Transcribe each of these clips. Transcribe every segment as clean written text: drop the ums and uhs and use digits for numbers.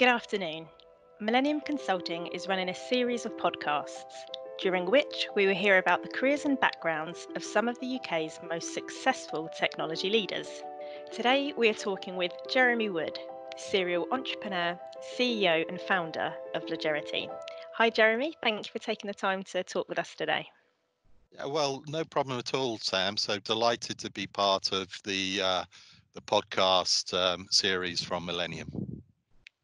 Good afternoon. Millennium Consulting is running a series of podcasts, during which we will hear about the careers and backgrounds of some of the UK's most successful technology leaders. Today, we are talking with Jeremy Wood, serial entrepreneur, CEO, and founder of Legerity. Hi, Jeremy. Thank you for taking the time to talk with us today. Yeah, well, no problem at all, Sam. So delighted to be part of the podcast series from Millennium.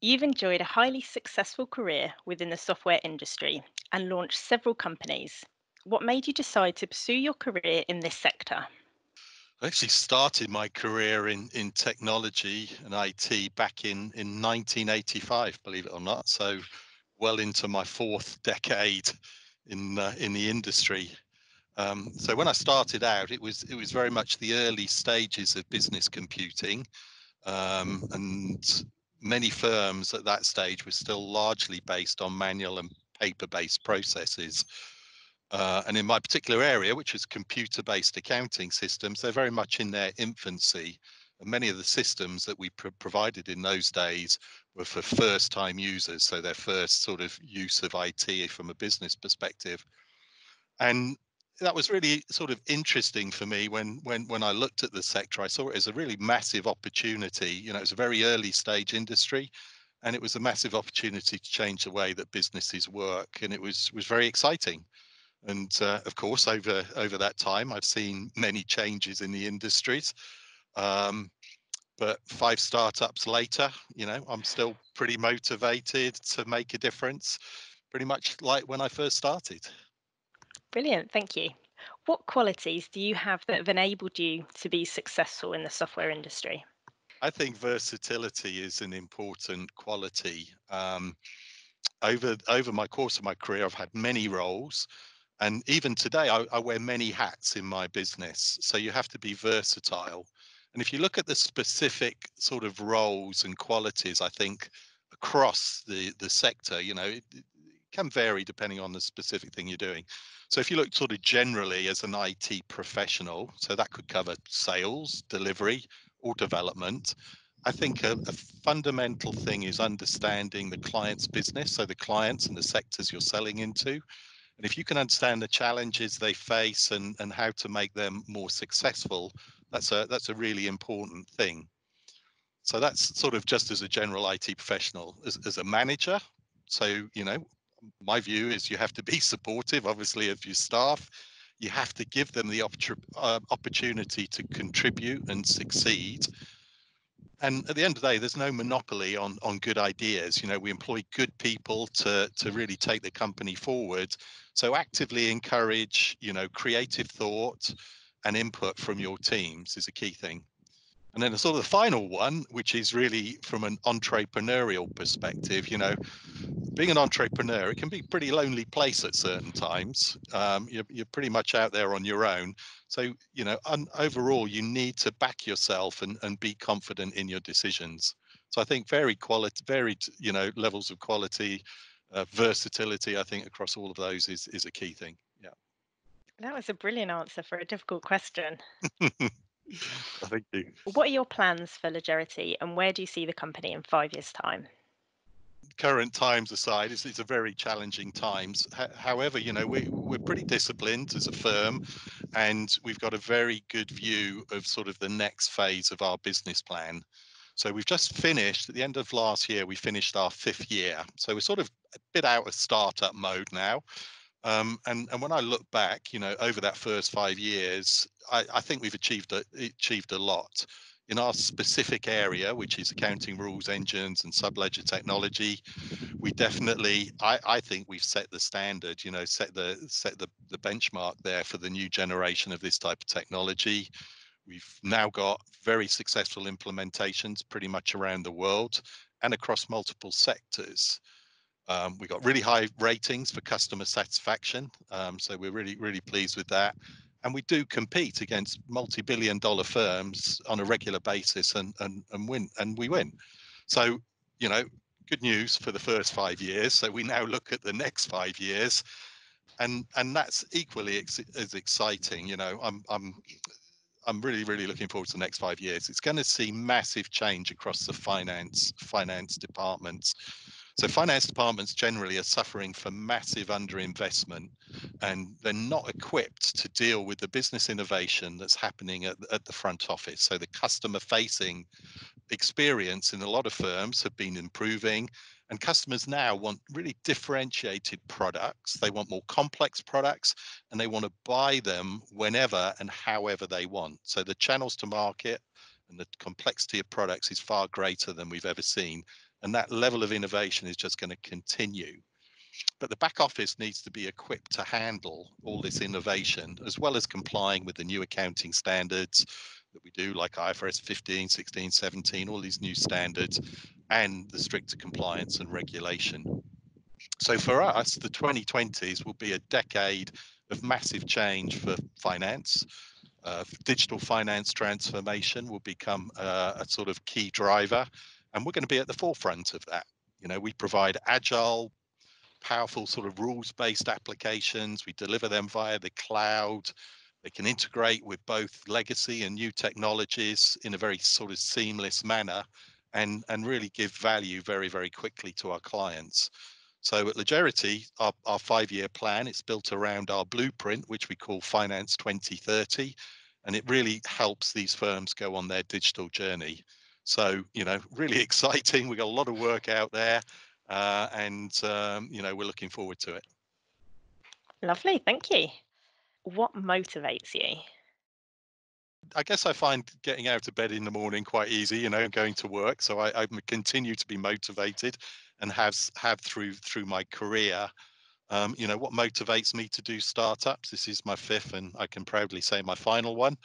You've enjoyed a highly successful career within the software industry and launched several companies. What made you decide to pursue your career in this sector? I actually started my career in technology and IT back in 1985, believe it or not. So well into my fourth decade in the industry. So when I started out, it was very much the early stages of business computing. And many firms at that stage were still largely based on manual and paper-based processes. And in my particular area, which is computer-based accounting systems, they're very much in their infancy. And many of the systems that we provided in those days were for first-time users, so their first sort of use of IT from a business perspective. And that was really sort of interesting for me when I looked at the sector. I saw it as a really massive opportunity. You know, it's a very early stage industry, and it was a massive opportunity to change the way that businesses work, and it was very exciting. And of course, over that time, I've seen many changes in the industries. Um, but five startups later, you know, I'm still pretty motivated to make a difference, pretty much like when I first started. Brilliant, thank you. What qualities do you have that have enabled you to be successful in the software industry? I think versatility is an important quality. Over my course of my career, I've had many roles, and even today, I wear many hats in my business. So you have to be versatile. And if you look at the specific sort of roles and qualities, I think across the sector, you know, it can vary depending on the specific thing you're doing. So if you look sort of generally as an IT professional, so that could cover sales, delivery, or development. I think a fundamental thing is understanding the client's business, so the clients and the sectors you're selling into. And if you can understand the challenges they face and how to make them more successful, that's a really important thing. So that's sort of just as a general IT professional. As a manager, so you know, my view is you have to be supportive, obviously, of your staff. You have to give them the opportunity to contribute and succeed. And at the end of the day, there's no monopoly on good ideas. You know, we employ good people to really take the company forward. So actively encourage, you know, creative thought and input from your teams is a key thing. And then the sort of the final one, which is really from an entrepreneurial perspective, you know, being an entrepreneur, it can be a pretty lonely place at certain times. You're pretty much out there on your own. So, you know, overall, you need to back yourself and be confident in your decisions. So I think varied, you know, levels of quality, versatility, I think across all of those is a key thing. Yeah. That was a brilliant answer for a difficult question. Thank you. What are your plans for Legerity and where do you see the company in 5 years' time? Current times aside, it's a very challenging times. However, you know, we're pretty disciplined as a firm, and we've got a very good view of sort of the next phase of our business plan. So we've just finished at the end of last year. We finished our fifth year, so we're sort of a bit out of startup mode now. And when I look back, you know, over that first 5 years, I think we've achieved a lot in our specific area, which is accounting rules, engines, and subledger technology. We definitely, I think we've set the standard, you know, set the benchmark there for the new generation of this type of technology. We've now got very successful implementations pretty much around the world and across multiple sectors. We got really high ratings for customer satisfaction, so we're really pleased with that. And we do compete against multi-billion-dollar firms on a regular basis, and we win. So, you know, good news for the first 5 years. So we now look at the next 5 years, and that's equally as exciting. You know, I'm really looking forward to the next 5 years. It's going to see massive change across the finance departments. So finance departments generally are suffering from massive underinvestment, and they're not equipped to deal with the business innovation that's happening at the front office. So the customer facing experience in a lot of firms have been improving, and customers now want really differentiated products. They want more complex products, and they want to buy them whenever and however they want. So the channels to market and the complexity of products is far greater than we've ever seen, and that level of innovation is just going to continue. But the back office needs to be equipped to handle all this innovation, as well as complying with the new accounting standards that we do, like IFRS 15, 16, 17, all these new standards, and the stricter compliance and regulation. So for us, the 2020s will be a decade of massive change for finance. Digital finance transformation will become a sort of key driver, and we're going to be at the forefront of that. We provide agile, powerful sort of rules-based applications. We deliver them via the cloud. They can integrate with both legacy and new technologies in a very sort of seamless manner, and really give value very quickly to our clients. So at Legerity, our 5-year plan, it's built around our blueprint, which we call Finance 2030, and it really helps these firms go on their digital journey. So, really exciting. We've got a lot of work out there, and we're looking forward to it. Lovely, thank you. What motivates you? I guess I find getting out of bed in the morning quite easy, going to work. So I continue to be motivated, and have through my career. What motivates me to do startups? This is my fifth, and I can proudly say my final one.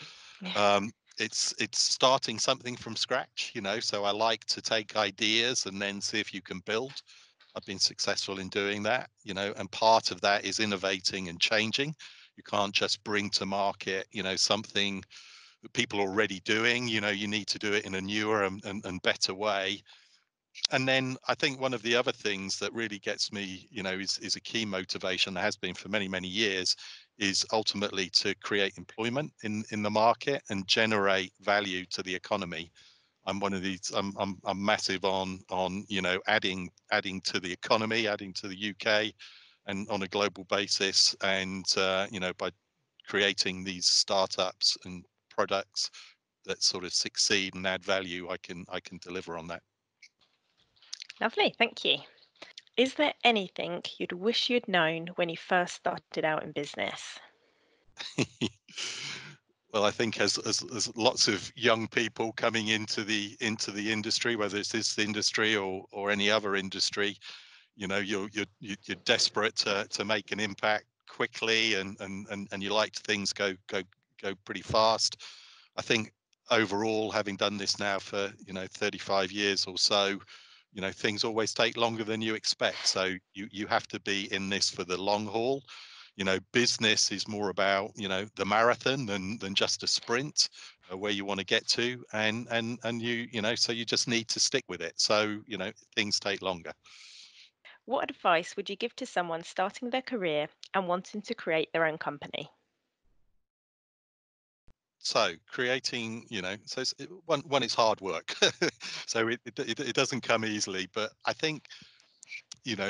Um, it's starting something from scratch. So I like to take ideas and then see if you can build. I've been successful in doing that, and part of that is innovating and changing. You can't just bring to market, something that people are already doing. You need to do it in a newer and better way. And then I think one of the other things that really gets me, is a key motivation that has been for many years, is ultimately to create employment in the market and generate value to the economy. I'm one of these. I'm massive on adding to the economy, adding to the UK, and on a global basis. And by creating these startups and products that sort of succeed and add value, I can deliver on that. Lovely, thank you. Is there anything you'd wish you'd known when you first started out in business? Well, I think as lots of young people coming into the industry, whether it's this industry or any other industry, you're desperate to make an impact quickly, and you like things go pretty fast. I think overall, having done this now for 35 years or so, things always take longer than you expect. So you have to be in this for the long haul. Business is more about the marathon than just a sprint, where you want to get to, and so you just need to stick with it. So things take longer. What advice would you give to someone starting their career and wanting to create their own company? So creating, so one is hard work. So it doesn't come easily, but I think,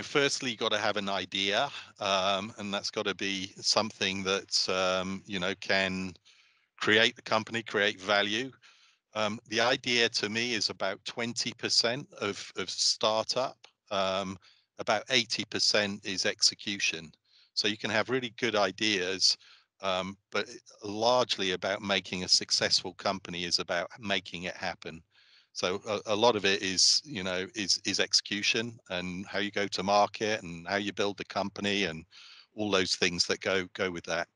firstly, you got to have an idea, and that's got to be something that can create the company, create value. The idea to me is about 20% of startup. Um, about 80% is execution. So you can have really good ideas, but largely about making a successful company is about making it happen. So a lot of it is execution, and how you go to market and how you build the company and all those things that go with that.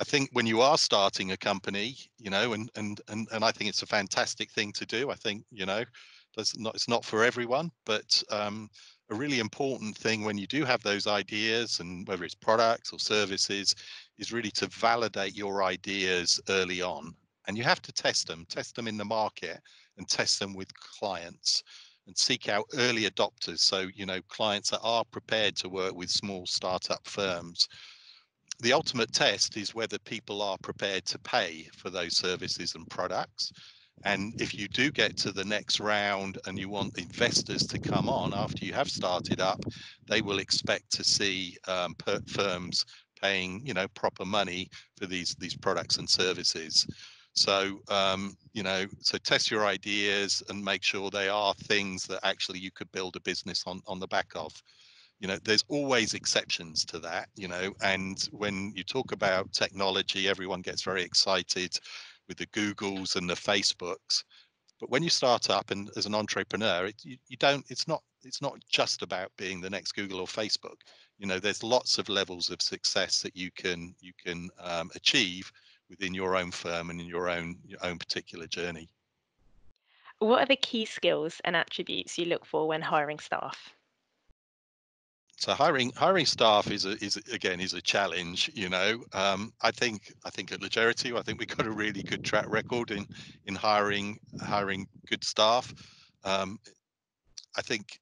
I think when you are starting a company, and I think it's a fantastic thing to do. I think, it's not for everyone, but a really important thing when you do have those ideas, and whether it's products or services, is really to validate your ideas early on. And you have to test them in the market, and test them with clients, and seek out early adopters. So, clients that are prepared to work with small startup firms. the ultimate test is whether people are prepared to pay for those services and products. And if you do get to the next round and you want investors to come on after you have started up, they will expect to see firms paying, proper money for these products and services. So, so test your ideas and make sure they are things that actually you could build a business on the back of. There's always exceptions to that, and when you talk about technology, everyone gets very excited with the Googles and the Facebooks. But when you start up and as an entrepreneur, you don't, it's not just about being the next Google or Facebook. There's lots of levels of success that you can achieve within your own firm and in your own particular journey. What are the key skills and attributes you look for when hiring staff? So hiring staff is a challenge. I think at Legerity, I think we've got a really good track record in hiring good staff. Um, I think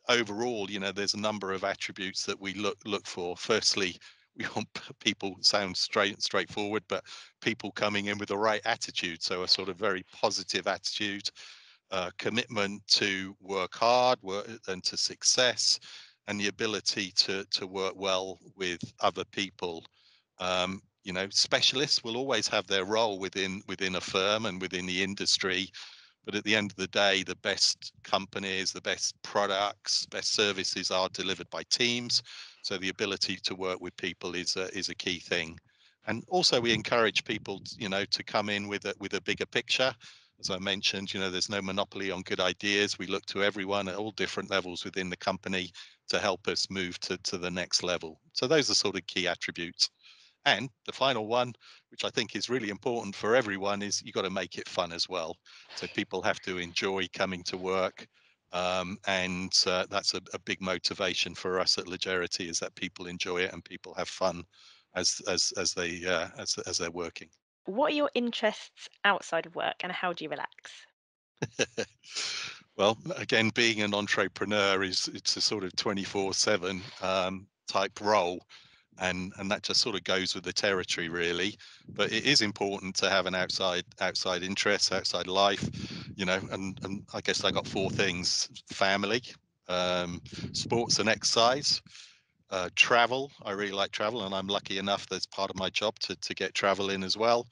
overall, there's a number of attributes that we look for. Firstly, we want people, sound straightforward, but people coming in with the right attitude. So a sort of very positive attitude, commitment to work hard, and to success, and the ability to work well with other people. Specialists will always have their role within a firm and within the industry, but at the end of the day, the best companies, the best products, best services are delivered by teams. So the ability to work with people is a key thing. And also we encourage people, to come in with a bigger picture. As I mentioned, there's no monopoly on good ideas. We look to everyone at all different levels within the company to help us move to the next level. So those are sort of key attributes. And the final one, which I think is really important for everyone, is you've got to make it fun as well. So people have to enjoy coming to work. And that's a big motivation for us at Legerity, is that people enjoy it and people have fun as they're working. What are your interests outside of work and how do you relax? Well, again, being an entrepreneur it's a sort of 24/7 type role, and that just sort of goes with the territory, really. But it is important to have an outside interest, outside life, and I guess I got four things: family, um, sports and exercise, travel. I really like travel, and I'm lucky enough that's part of my job to get travel in as well.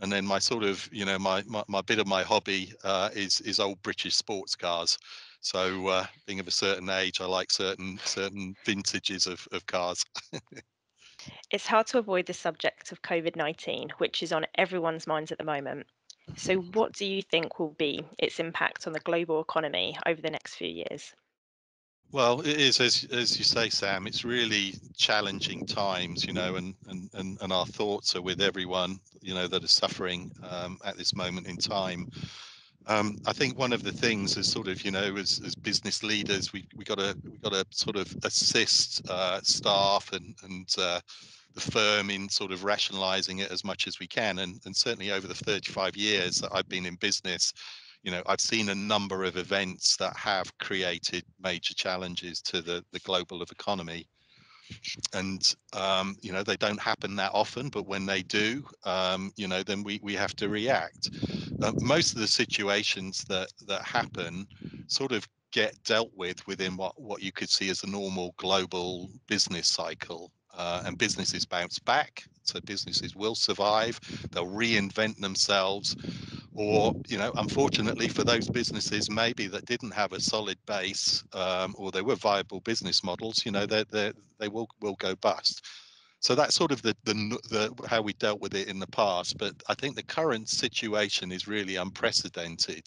And then my sort of, my bit of my hobby is old British sports cars. So being of a certain age, I like certain vintages of cars. It's hard to avoid the subject of COVID-19, which is on everyone's minds at the moment. So, what do you think will be its impact on the global economy over the next few years? Well, it is, as you say, Sam. It's really challenging times, and our thoughts are with everyone, that is suffering at this moment in time. I think one of the things is sort of, as business leaders, we got to sort of assist staff and the firm in sort of rationalizing it as much as we can. And certainly over the 35 years that I've been in business, I've seen a number of events that have created major challenges to the global economy. And they don't happen that often, but when they do, then we have to react. Most of the situations that happen sort of get dealt with within what you could see as a normal global business cycle. And businesses bounce back, so businesses will survive. They'll reinvent themselves, or unfortunately for those businesses maybe that didn't have a solid base, or they were viable business models, they will go bust. So that's sort of the how we dealt with it in the past. But I think the current situation is really unprecedented,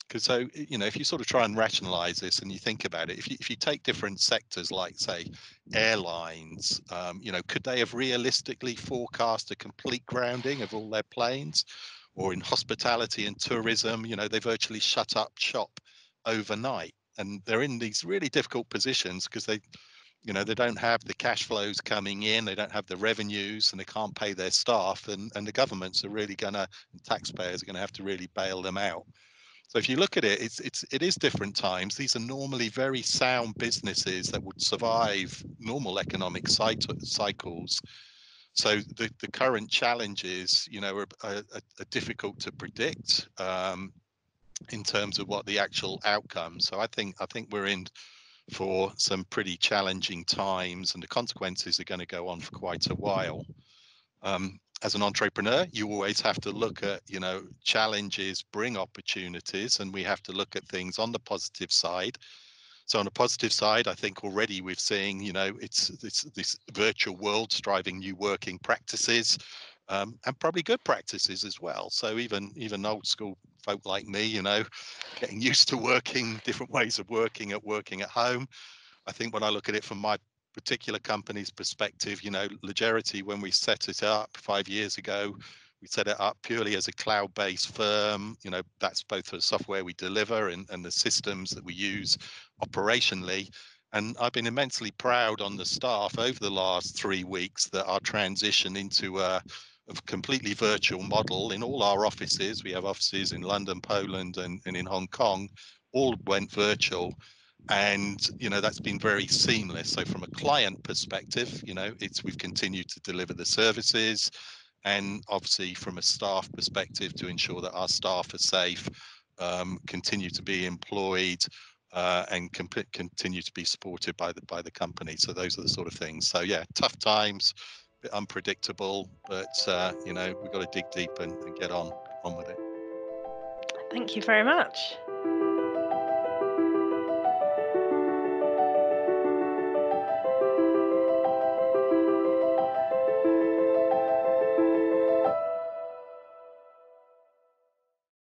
because so if you sort of try and rationalize this and you think about it, if you take different sectors like, say, airlines, could they have realistically forecast a complete grounding of all their planes? Or in hospitality and tourism, they virtually shut up shop overnight, and they're in these really difficult positions because they don't have the cash flows coming in, they don't have the revenues, and they can't pay their staff, and the governments are really gonna, and taxpayers are gonna have to really bail them out. So if you look at it, it is different times. These are normally very sound businesses that would survive normal economic cycles. So the current challenges, are difficult to predict in terms of what the actual outcome. So I think we're in for some pretty challenging times, and the consequences are going to go on for quite a while. As an entrepreneur, you always have to look at, challenges bring opportunities, and we have to look at things on the positive side. So on the positive side, I think already we're seeing, it's this virtual world driving new working practices, and probably good practices as well. So even old school folk like me, getting used to working different ways of working at home. I think when I look at it from my particular company's perspective, Legerity, when we set it up 5 years ago, we set it up purely as a cloud-based firm. That's both for the software we deliver and the systems that we use operationally. And I've been immensely proud on the staff over the last 3 weeks that our transition into a completely virtual model in all our offices. We have offices in London, Poland, and in Hong Kong, all went virtual, and that's been very seamless. So from a client perspective, it's we've continued to deliver the services, and obviously from a staff perspective, to ensure that our staff are safe, continue to be employed, and continue to be supported by the company. So those are the sort of things. So yeah, tough times, a bit unpredictable, but we've got to dig deep and get on with it. Thank you very much.